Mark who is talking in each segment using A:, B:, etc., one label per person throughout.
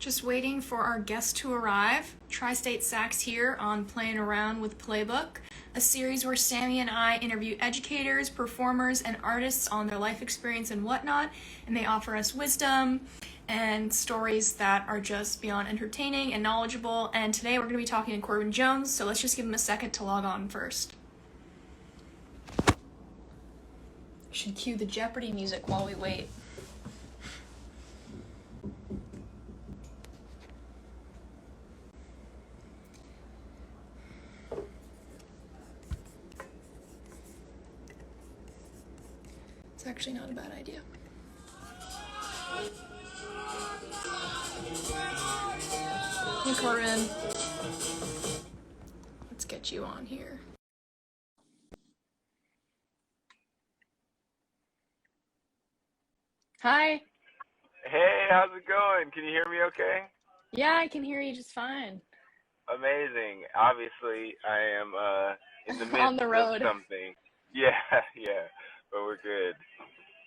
A: Just waiting for our guest to arrive. Tri-State Sax here on Playing Around with Playbook, a series where Sammy and I interview educators, performers, and artists on their life experience and whatnot, and they offer us wisdom and stories that are just beyond entertaining and knowledgeable. And today we're going to be talking to Corbin Jones, so let's just give him a second to log on first. Should cue the Jeopardy music while we wait. It's actually not a bad idea. Hey Corbin, let's get you on here. Hi.
B: Hey, how's it going? Can you hear me okay?
A: Yeah, I can hear you just fine.
B: Amazing. Obviously, I am in the midst
A: On the road.
B: of something. Yeah, but we're good.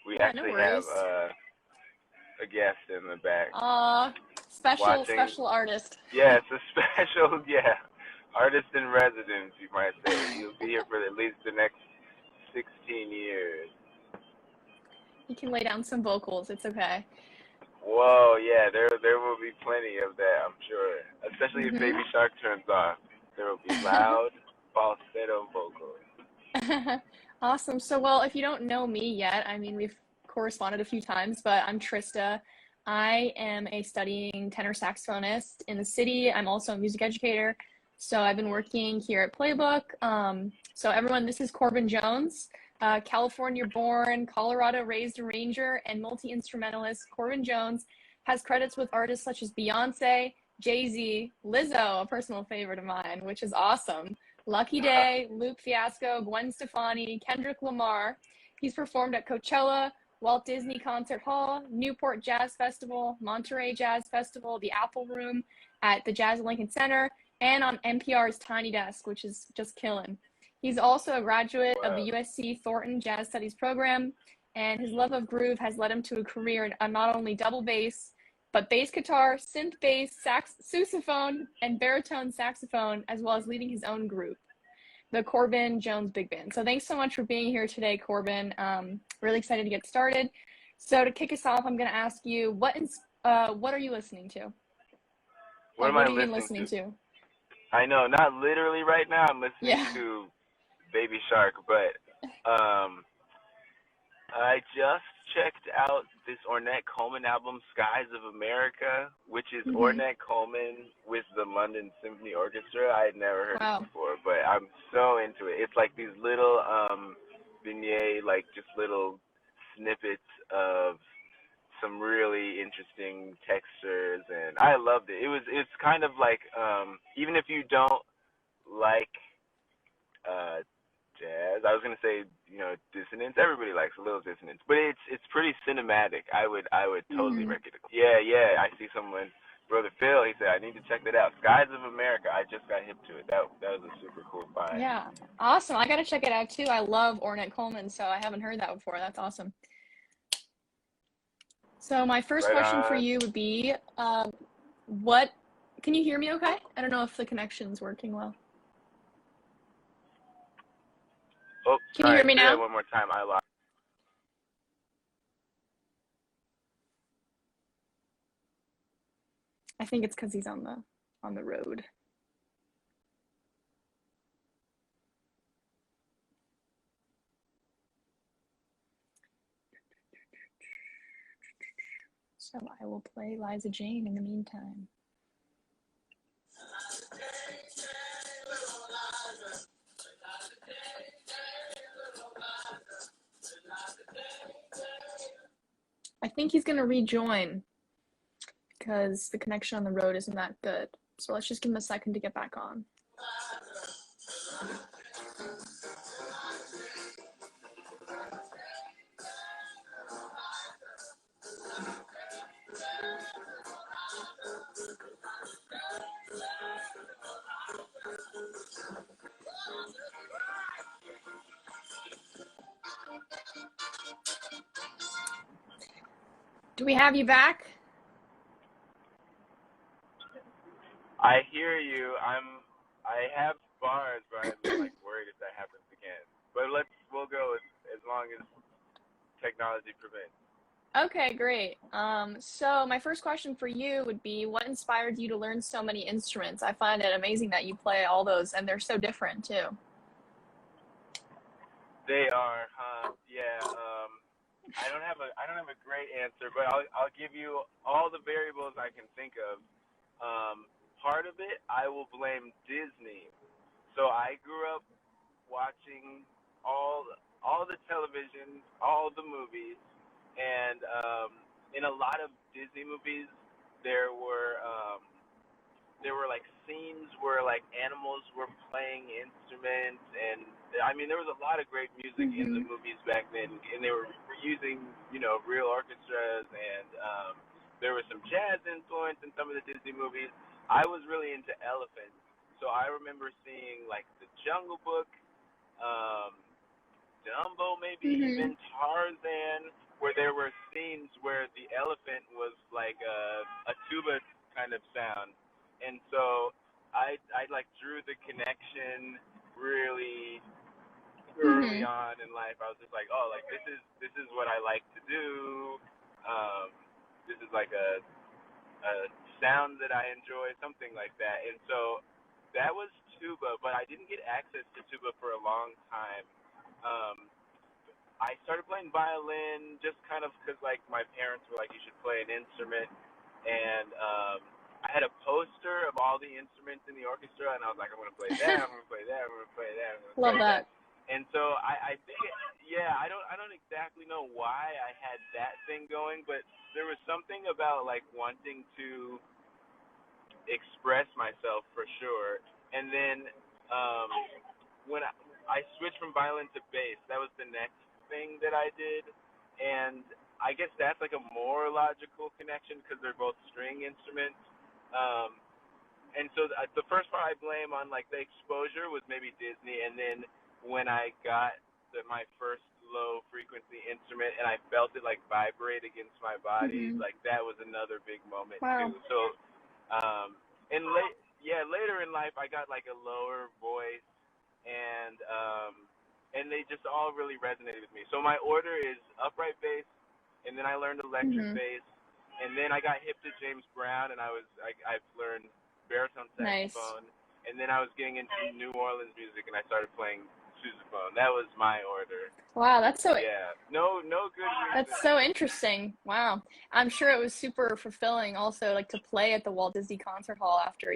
B: We
A: Yeah, no
B: actually
A: worries.
B: have a guest in the back.
A: Special artist.
B: Yeah, it's a special, artist in residence, you might say. He'll be here for at least the next 16 years.
A: You can lay down some vocals, it's okay.
B: Whoa, yeah, there will be plenty of that, I'm sure. Especially if Baby Shark turns on. There will be loud, falsetto vocals.
A: Awesome. So, well, if you don't know me yet, I mean, we've corresponded a few times, but I'm Trista. I am a studying tenor saxophonist in the city. I'm also a music educator. So I've been working here at Playbook. So everyone, this is Corbin Jones, California-born, Colorado-raised arranger and multi-instrumentalist. Corbin Jones has credits with artists such as Beyonce, Jay-Z, Lizzo, a personal favorite of mine, which is awesome, Lucky Day, Luke Fiasco, Gwen Stefani, Kendrick Lamar. He's performed at Coachella, Walt Disney Concert Hall, Newport Jazz Festival, Monterey Jazz Festival, the Apple Room at the Jazz Lincoln Center, and on NPR's Tiny Desk, which is just killing. He's also a graduate of the USC Thornton Jazz Studies program, and his love of groove has led him to a career in not only double bass, but bass guitar, synth bass, sousaphone, and baritone saxophone, as well as leading his own group, the Corbin Jones Big Band. So thanks so much for being here today, Corbin. Really excited to get started. So to kick us off, I'm going to ask you, what are you listening to?
B: What am I listening to? I know, not literally right now. I'm listening to Baby Shark, but I just checked out this Ornette Coleman album, Skies of America, which is Ornette Coleman with the London Symphony Orchestra. I had never heard it before, but I'm so into it. It's like these little vignettes, like just little snippets of some really interesting textures, and I loved it. It's kind of like even if you don't like jazz, I was gonna say, dissonance. Everybody likes a little dissonance, but it's pretty cinematic. I would totally recommend it. Yeah. I see someone, Brother Phil. He said I need to check that out. Skies of America. I just got hip to it. That was a super cool find.
A: Yeah, awesome. I gotta check it out too. I love Ornette Coleman, so I haven't heard that before. That's awesome. So my first question for you would be, can you hear me okay? I don't know if the connection's working well.
B: Oh,
A: can you hear me now?
B: One more time. I lost.
A: I think it's because he's on the road. So I will play Liza Jane in the meantime. I think he's going to rejoin because the connection on the road isn't that good. So let's just give him a second to get back on. Do we have you back?
B: I hear you. I have bars, but I'm like worried if that happens again. But we'll go as long as technology permits.
A: Okay, great. So my first question for you would be, what inspired you to learn so many instruments? I find it amazing that you play all those, and they're so different too.
B: They are, huh? Yeah. I don't have a great answer, but I'll give you all the variables I can think of. Part of it, I will blame Disney. So I grew up watching all the television, all the movies, and in a lot of Disney movies, there were um, there were like scenes where like animals were playing instruments, and I mean there was a lot of great music in the
A: Mm-hmm.
B: movies back then, and they were using real orchestras, and there was some jazz influence in some of the Disney movies. I was really into elephants, so I remember seeing like The Jungle Book, um, Dumbo, maybe
A: Mm-hmm.
B: even Tarzan, where there were scenes where the elephant was like a tuba kind of sound, and so I like drew the connection really early
A: Mm-hmm.
B: on in life. I was just like, oh, like this is what I like to do. Um, this is like a sound that I enjoy, something like that, and so that was tuba, but I didn't get access to tuba for a long time. Um, I started playing violin just kind of because like my parents were like you should play an instrument, and I had a poster of all the instruments in the orchestra, and I was like I'm gonna play that, I'm gonna play that, I'm gonna play that, I'm gonna
A: Love
B: play that,
A: that.
B: and so I think yeah I don't exactly know why I had that thing going, but there was something about like wanting to express myself for sure, and then um, when I switched from violin to bass, that was the next thing that I did, and I guess that's like a more logical connection because they're both string instruments. Um, and so the first part I blame on like the exposure was maybe Disney, and then when I got my first low frequency instrument and I felt it like vibrate against my body,
A: Mm-hmm.
B: like that was another big moment
A: Wow.
B: too. So, later in life I got like a lower voice, and they just all really resonated with me. So my order is upright bass, and then I learned electric
A: Mm-hmm.
B: bass, and then I got hip to James Brown, and I've learned baritone
A: Nice.
B: saxophone, and then I was getting into New Orleans music, and I started playing sousaphone. That was my order.
A: Wow,
B: Yeah, no good
A: that's
B: reason.
A: so interesting. Wow. I'm sure it was super fulfilling also like to play at the Walt Disney Concert Hall after,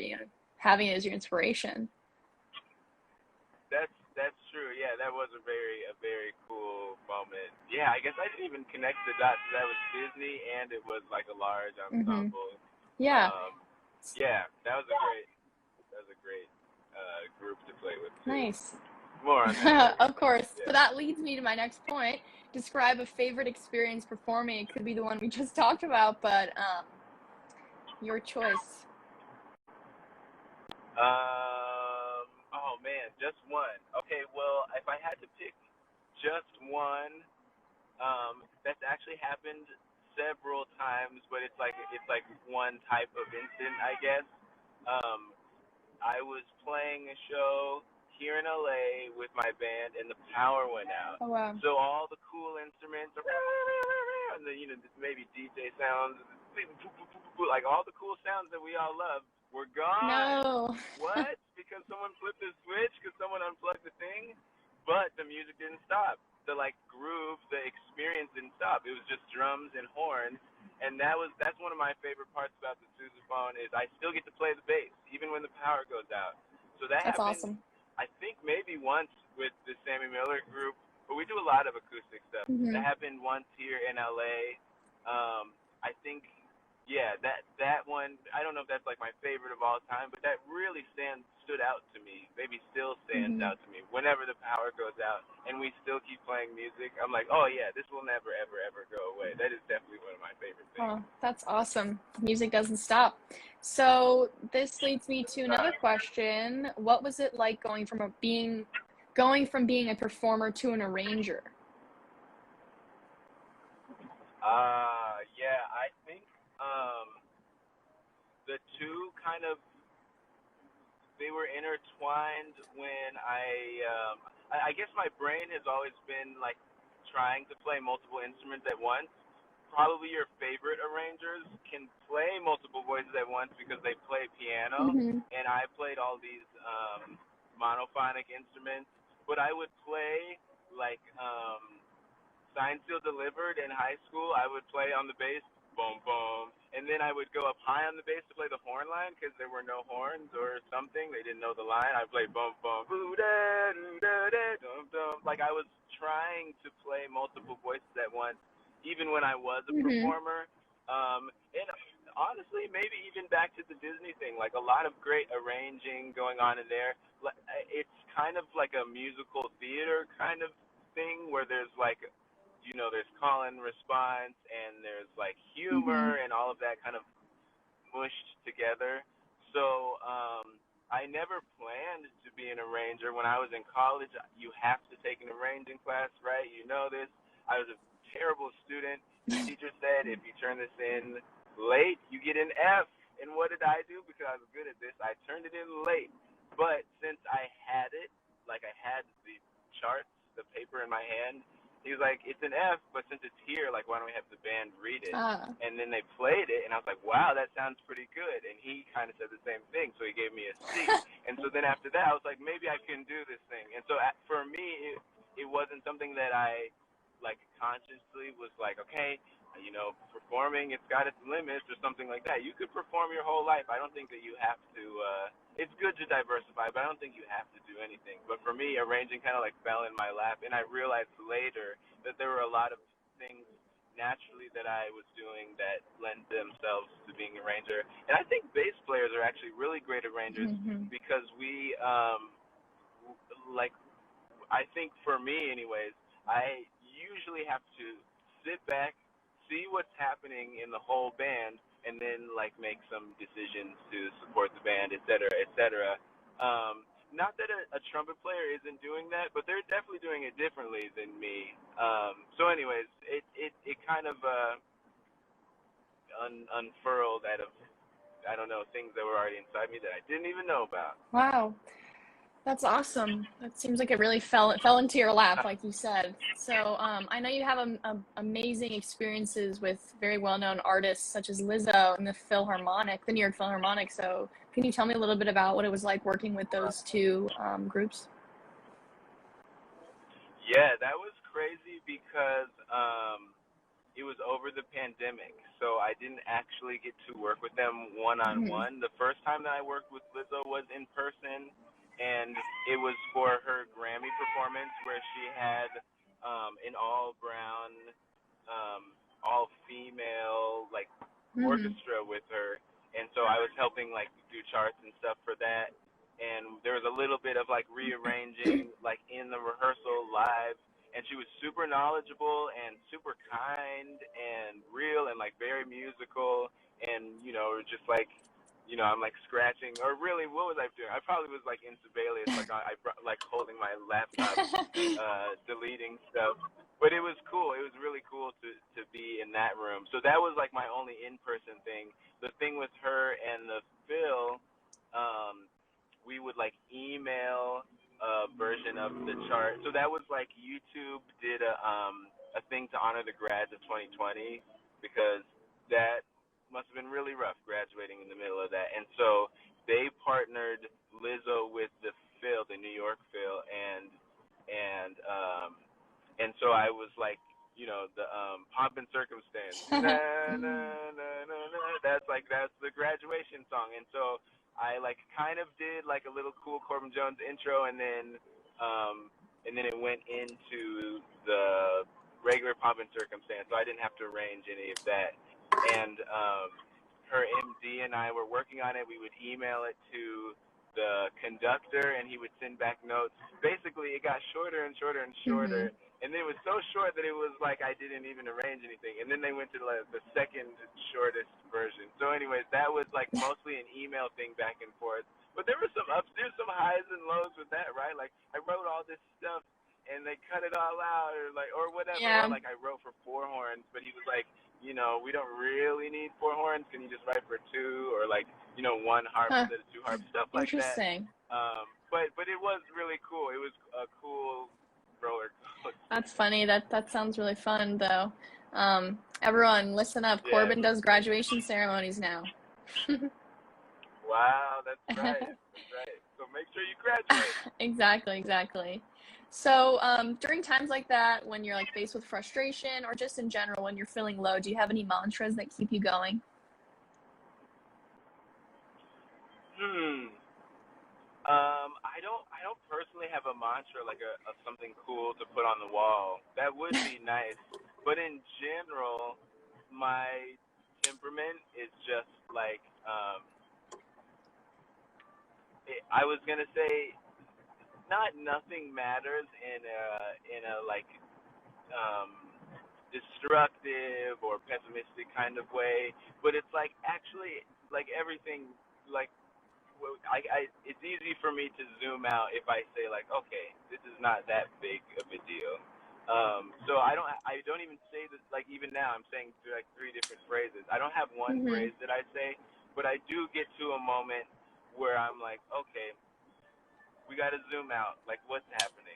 A: having it as your inspiration.
B: That's true. Yeah, that was a very cool moment. Yeah, I guess I didn't even connect the dots. That was Disney, and it was like a large
A: Mm-hmm.
B: ensemble.
A: Yeah.
B: Um, yeah, that was a great group to play with too.
A: Nice.
B: More on that later.
A: Of course. But
B: Yeah.
A: that leads me to my next point. Describe a favorite experience performing. It could be the one we just talked about, but your choice.
B: Oh man, just one. Okay, well, if I had to pick just one, that's actually happened several times, but it's like one type of instant, I guess. Um, I was playing a show here in LA with my band, and the power went out.
A: Oh wow.
B: So all the cool instruments, and the maybe DJ sounds, like all the cool sounds that we all love, were gone.
A: No.
B: What? Because someone flipped the switch? Because someone unplugged the thing? But the music didn't stop. The like groove, the experience didn't stop. It was just drums and horns, and that's one of my favorite parts about the sousaphone is I still get to play the bass even when the power goes out. So that
A: That's
B: happened,
A: awesome.
B: I think maybe once with the Sammy Miller group, but we do a lot of acoustic stuff. That
A: Hmm.
B: happened once here in LA. I think, yeah, that one. I don't know if that's like my favorite of all time, but that really stood out to me. Maybe still stands
A: Hmm.
B: out to me. Whenever the power goes out and we still keep playing music, I'm like, oh yeah, this will never ever ever go away. That is definitely one of my favorite things.
A: Oh, that's awesome. Music doesn't stop. So this leads me to another question. What was it like going from being a performer to an arranger?
B: Yeah, I think the two kind of they were intertwined when I guess my brain has always been like trying to play multiple instruments at once. Probably your favorite arrangers can play multiple voices at once because they play piano,
A: Mm-hmm.
B: and I played all these monophonic instruments. But I would play like Signed, Sealed, Delivered in high school. I would play on the bass, boom, boom, and then I would go up high on the bass to play the horn line because there were no horns or something. They didn't know the line. I played boom, boom, boo, da, doo, da, da, dum, dum. Like I was trying to play multiple voices at once, even when I was a
A: Mm-hmm.
B: performer. And honestly, maybe even back to the Disney thing, like a lot of great arranging going on in there. It's kind of like a musical theater kind of thing where there's like there's call and response and there's like
A: Mm-hmm.
B: humor and all of that kind of mushed together. So I never planned to be an arranger. When I was in college, you have to take an arranging class, right? You know this. I was a terrible student. The teacher said, if you turn this in late, you get an F. And what did I do? Because I was good at this, I turned it in late. But since I had it, like I had the charts, the paper in my hand, he was like, it's an F, but since it's here, like, why don't we have the band read it?
A: Ah.
B: And then they played it, and I was like, wow, that sounds pretty good. And he kind of said the same thing, so he gave me a C. And so then after that, I was like, maybe I can do this thing. And so for me, it wasn't something that I, like, consciously was like, okay, performing, it's got its limits or something like that. You could perform your whole life. I don't think that you have to, it's good to diversify, but I don't think you have to do anything. But for me, arranging kind of like fell in my lap, and I realized later that there were a lot of things naturally that I was doing that lend themselves to being an arranger. And I think bass players are actually really great arrangers
A: Mm-hmm.
B: because we, like, I think for me anyways, I usually have to sit back, see what's happening in the whole band, and then like make some decisions to support the band, et cetera, et cetera. Not that a trumpet player isn't doing that, but they're definitely doing it differently than me. So anyways, it kind of unfurled out of, I don't know, things that were already inside me that I didn't even know about.
A: Wow. That's awesome. That seems like it really fell into your lap, like you said. So I know you have amazing experiences with very well-known artists such as Lizzo and the New York Philharmonic. So can you tell me a little bit about what it was like working with those two groups?
B: Yeah, that was crazy because it was over the pandemic, so I didn't actually get to work with them
A: Mm-hmm.
B: one-on-one. The first time that I worked with Lizzo was in person, and it was for her Grammy performance where she had an all-brown, all-female like
A: Mm-hmm.
B: orchestra with her, and so I was helping like do charts and stuff for that. And there was a little bit of like rearranging like in the rehearsal live, and she was super knowledgeable and super kind and real and like very musical, and just like I'm like scratching, or really what was I doing? I probably was like in Sibelius, like like holding my laptop deleting stuff. But it was cool. It was really cool to be in that room. So that was like my only in person thing. The thing with her and the Phil, we would like email a version of the chart. So that was like YouTube did a thing to honor the grads of 2020 because that must have been really rough graduating in the middle of that. And so they partnered Lizzo with the Phil, the New York Phil, and so I was like, the pomp and circumstance. Na, na, na, na, na. That's the graduation song. And so I like kind of did like a little cool Corbin Jones intro, and then it went into the regular pomp and circumstance. So I didn't have to arrange any of that. And her MD and I were working on it. We would email it to the conductor, and he would send back notes. Basically, it got shorter and shorter and
A: Mm-hmm.
B: shorter, and it was so short that it was like I didn't even arrange anything. And then they went to like the second shortest version. So, anyways, that was like mostly an email thing back and forth. But there were some ups, there's some highs and lows with that, right? Like I wrote all this stuff and they cut it all out, or whatever.
A: Yeah.
B: Or like I wrote for 4 horns, but he was like, we don't really need 4 horns. Can you just write for 2, or like 1 harp instead of 2 harps, stuff like that.
A: Interesting.
B: But it was really cool. It was a cool roller coaster.
A: That's funny. That sounds really fun, though. Everyone, listen up. Yeah. Corbin does graduation ceremonies now.
B: Wow, that's right. That's right. So make sure you graduate.
A: Exactly. So during times like that, when you're like faced with frustration, or just in general when you're feeling low, do you have any mantras that keep you going?
B: I don't personally have a mantra like a something cool to put on the wall. That would be nice. But in general, my temperament is just like I was gonna say nothing matters in a like destructive or pessimistic kind of way, but it's like actually like everything like it's easy for me to zoom out if I say like, okay, this is not that big of a deal. So I don't even say this, like even now I'm saying like 3 different phrases. I don't have one phrase that I say, but I do get to a moment where I'm like, okay, we got to zoom out. Like, what's happening?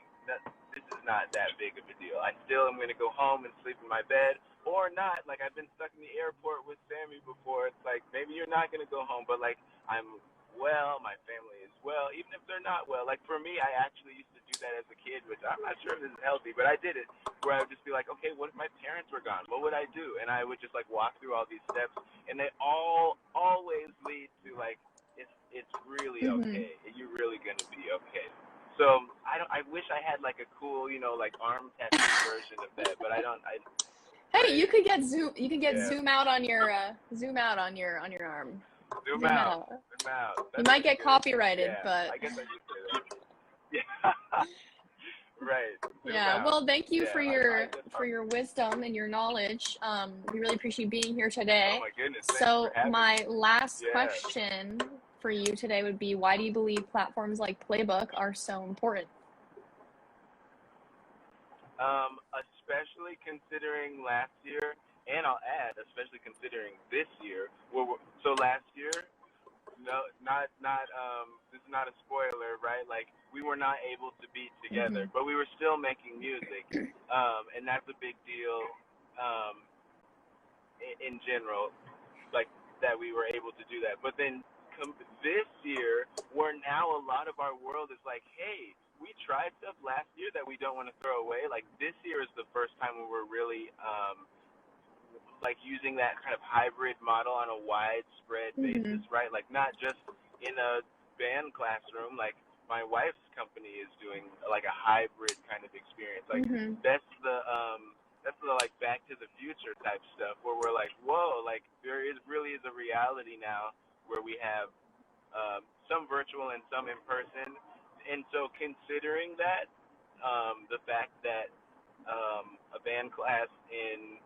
B: This is not that big of a deal. I still am going to go home and sleep in my bed, or not. Like, I've been stuck in the airport with Sammy before. It's like, maybe you're not going to go home, but like, I'm well, my family is well, even if they're not well. Like, for me, I actually used to do that as a kid, which I'm not sure if this is healthy, but I did it, where I would just be like, okay, what if my parents were gone? What would I do? And I would just like walk through all these steps, and they always lead to like, it's really okay. You're really gonna be okay. So I wish I had like a cool, like arm tattoo version of that, but I don't.
A: Hey, you could get zoom. You can get zoom out on your arm.
B: Zoom out.
A: You might get copyrighted, but
B: I guess I should say that. Yeah. Right.
A: Yeah. Well, thank you for your wisdom and your knowledge. We really appreciate you being here today.
B: Oh my goodness.
A: So my last question for you today would be, why do you believe platforms like Playbook are so important?
B: Especially considering last year, and I'll add, especially considering this year. So last year, this is not a spoiler, right? Like, we were not able to be together, but we were still making music, and that's a big deal in general, like that we were able to do that. But then this year, where now a lot of our world is like, hey, we tried stuff last year that we don't want to throw away. Like, this year is the first time where we're really like using that kind of hybrid model on a widespread basis, right? Like, not just in a band classroom. Like, my wife's company is doing like a hybrid kind of experience. Like, that's the like Back to the Future type stuff, where we're like, whoa, like really is a reality now where we have some virtual and some in person. And so considering that, the fact that a band class in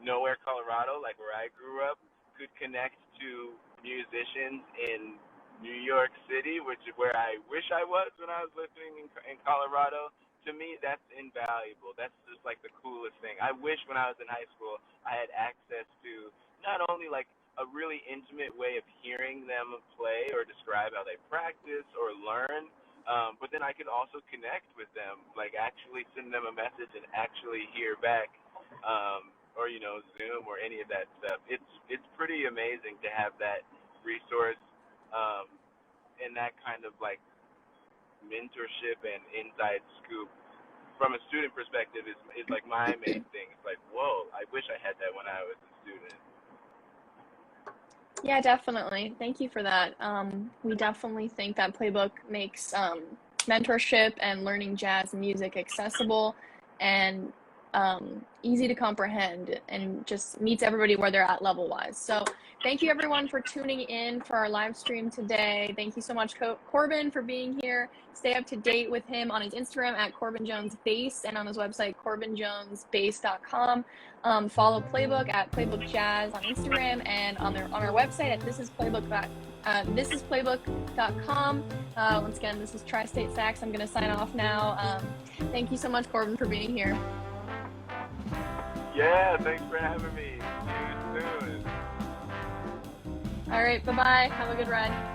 B: nowhere, Colorado, like where I grew up, could connect to musicians in New York City, which is where I wish I was when I was living in Colorado, to me, that's invaluable. That's just like the coolest thing. I wish when I was in high school I had access to not only like a really intimate way of hearing them play or describe how they practice or learn, but then I could also connect with them, like actually send them a message and actually hear back, or Zoom or any of that stuff. It's pretty amazing to have that resource, and that kind of like mentorship and inside scoop from a student perspective is like my main thing. It's like, whoa, I wish I had that when I was a student.
A: Yeah, definitely. Thank you for that. We definitely think that Playbook makes mentorship and learning jazz music accessible and easy to comprehend, and just meets everybody where they're at level-wise. So thank you everyone for tuning in for our live stream today. Thank you so much, Corbin, for being here. Stay up to date with him on his Instagram at Corbin Jones Bass, and on his website, corbinjonesbass.com. Follow Playbook at Playbook Jazz on Instagram, and on our website at thisisplaybook.com. This is Playbook.com. Once again, this is Tri-State Sax. I'm going to sign off now. Thank you so much, Corbin, for being here.
B: Yeah, thanks for having me. See you soon.
A: All right, bye-bye. Have a good ride.